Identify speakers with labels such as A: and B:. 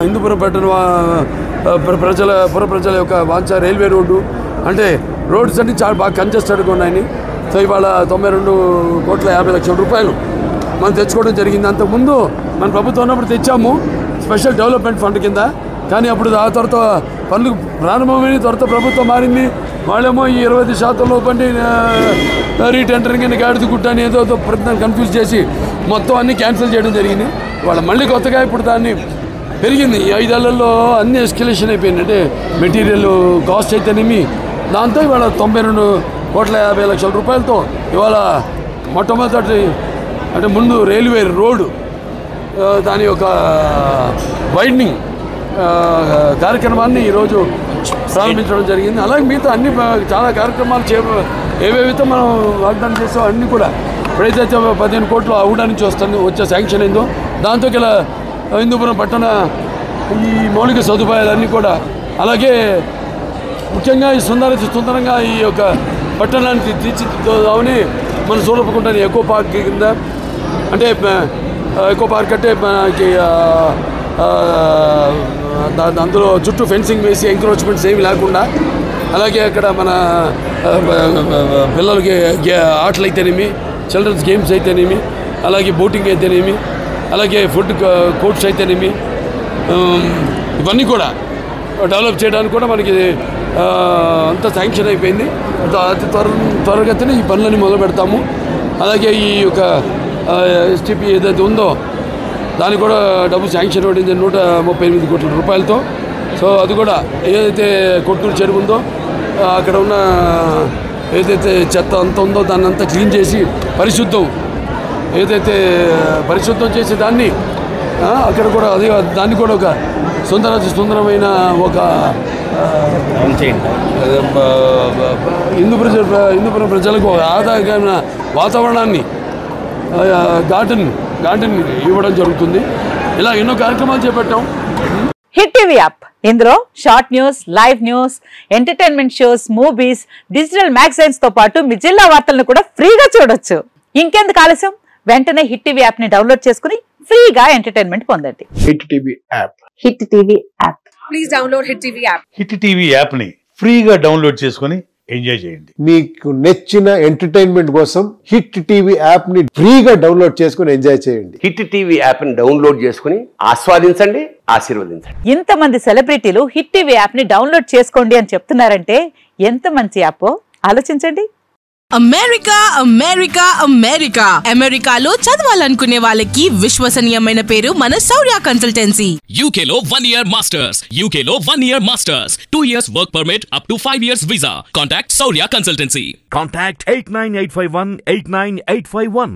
A: హిందూపురం పట్టణ పుర ప్రజల యొక్క వాంఛ రైల్వే రోడ్డు అంటే రోడ్స్ అన్ని చాలా బాగా కంజెస్టెడ్గా ఉన్నాయి. సో ఇవాళ 92,50,00,000 రూపాయలు మనం తెచ్చుకోవడం జరిగింది. అంతకుముందు మన ప్రభుత్వం ఉన్నప్పుడు తెచ్చాము స్పెషల్ డెవలప్మెంట్ ఫండ్ కింద. కానీ అప్పుడు ఆ త్వరతో పనులు ప్రారంభమైన త్వరతో ప్రభుత్వం మారింది. వాళ్ళేమో ఈ 25% పండి రీటెండరింగ్ అని గాడిద గుట్ట అని ఏదో ప్రయత్నం కన్ఫ్యూజ్ చేసి మొత్తం అన్నీ క్యాన్సిల్ చేయడం జరిగింది. వాళ్ళ మళ్ళీ కొత్తగా ఇప్పుడు దాన్ని పెరిగింది. ఈ 5 ఏళ్లలో అన్ని ఎస్కలేషన్ అయిపోయింది. అంటే మెటీరియల్ కాస్ట్ అయితేనేమి దాంతో ఇవాళ 92,50,00,000 రూపాయలతో ఇవాళ మొట్టమొదటి అంటే ముందు రైల్వే రోడ్డు దాని యొక్క వైడనింగ్ కార్యక్రమాన్ని ఈరోజు ప్రారంభించడం జరిగింది. అలాగే మిగతా అన్ని చాలా కార్యక్రమాలు ఏవేవితో మనం వాగ్దానం చేసామో అన్నీ కూడా ఇప్పుడైతే 15 కోట్లు అవుడా నుంచి వచ్చే శాంక్షన్ అయిందో దాంతో ఇలా హిందూపురం పట్టణ ఈ మౌలిక సదుపాయాలన్నీ కూడా అలాగే ముఖ్యంగా ఈ సుందరంగా ఈ యొక్క పట్టణానికి తీర్చిదిద్దామని మనం చూడకుంటాను. ఎకో పార్క్ కింద అంటే ఎకో పార్క్ అంటే మనకి అందులో చుట్టూ ఫెన్సింగ్ వేసి ఎంక్రోచ్మెంట్స్ ఏమి లేకుండా అలాగే అక్కడ మన పిల్లలకి ఆటలు అయితేనేమి చిల్డ్రన్స్ గేమ్స్ అయితేనేమి అలాగే బోటింగ్ అయితేనేమి అలాగే ఫుడ్ కోర్ట్స్ అయితేనేమి ఇవన్నీ కూడా డెవలప్ చేయడానికి కూడా మనకి అంతా శాంక్షన్ అయిపోయింది. అతి త్వరగతిని ఈ పనులన్నీ మొదలు పెడతాము. అలాగే ఈ యొక్క ఎస్టీపీ ఏదైతే ఉందో దానికి కూడా డబ్బు శాంక్షన్ పడింది 138 కోట్ల రూపాయలతో. సో అది కూడా ఏదైతే కొట్టూరు చెరువు ఉందో అక్కడ ఉన్న ఏదైతే చెత్త అంత ఉందో దాన్ని అంతా క్లీన్ చేసి పరిశుద్ధం చేసి దాన్ని అక్కడ కూడా అదే దాన్ని కూడా ఒక సుందరమైన ఒక హిందూపురం ప్రజలకు ఆదాయకరమైన వాతావరణాన్ని గార్డెన్ ఇవ్వడం జరుగుతుంది. ఇలా ఎన్నో కార్యక్రమాలు చేపట్టాం.
B: హిట్ టీవీ యాప్ ఇందులో short news, live news, entertainment shows, movies, digital magazines తో పాటు మీ జిల్లా వార్తలను కూడా ఫ్రీగా చూడొచ్చు. ఇంకెందుకు ఆలస్యం, వెంటనే హిట్ టీవీ యాప్ ని డౌన్లోడ్ చేసుకుని ఫ్రీగా ఎంటర్టైన్మెంట్ పొందండి.
C: Hit TV app.
B: Hit TV app.
D: Please download hit TV app.
E: Hit TV app ని ఫ్రీగా డౌన్లోడ్ చేసుకుని ఎంజాయ్ చేయండి.
C: మీకు నచ్చిన ఎంటర్టైన్మెంట్ కోసం హిట్ టీవీ యాప్ ని ఫ్రీగా డౌన్లోడ్ చేసుకుని ఎంజాయ్ చేయండి.
F: హిట్ టీవీ యాప్ ని డౌన్లోడ్ చేసుకుని ఆస్వాదించండి, ఆశీర్వదించండి.
B: ఇంతమంది సెలబ్రిటీలు హిట్ టీవీ యాప్ ని డౌన్లోడ్ చేసుకోండి అని చెప్తున్నారంటే ఎంత మంచి యాప్ ఆలోచించండి.
G: అమెరికాలో చదవాలనుకునే వాళ్ళకి విశ్వసనీయమైన పేరు మన శౌర్య కన్సల్టెన్సీ.
H: UK లో 1 year masters, UK లో 1 year masters, 2 years work permit up to 5 years visa. Contact Shaurya Consultancy.
I: Contact 89851 89851.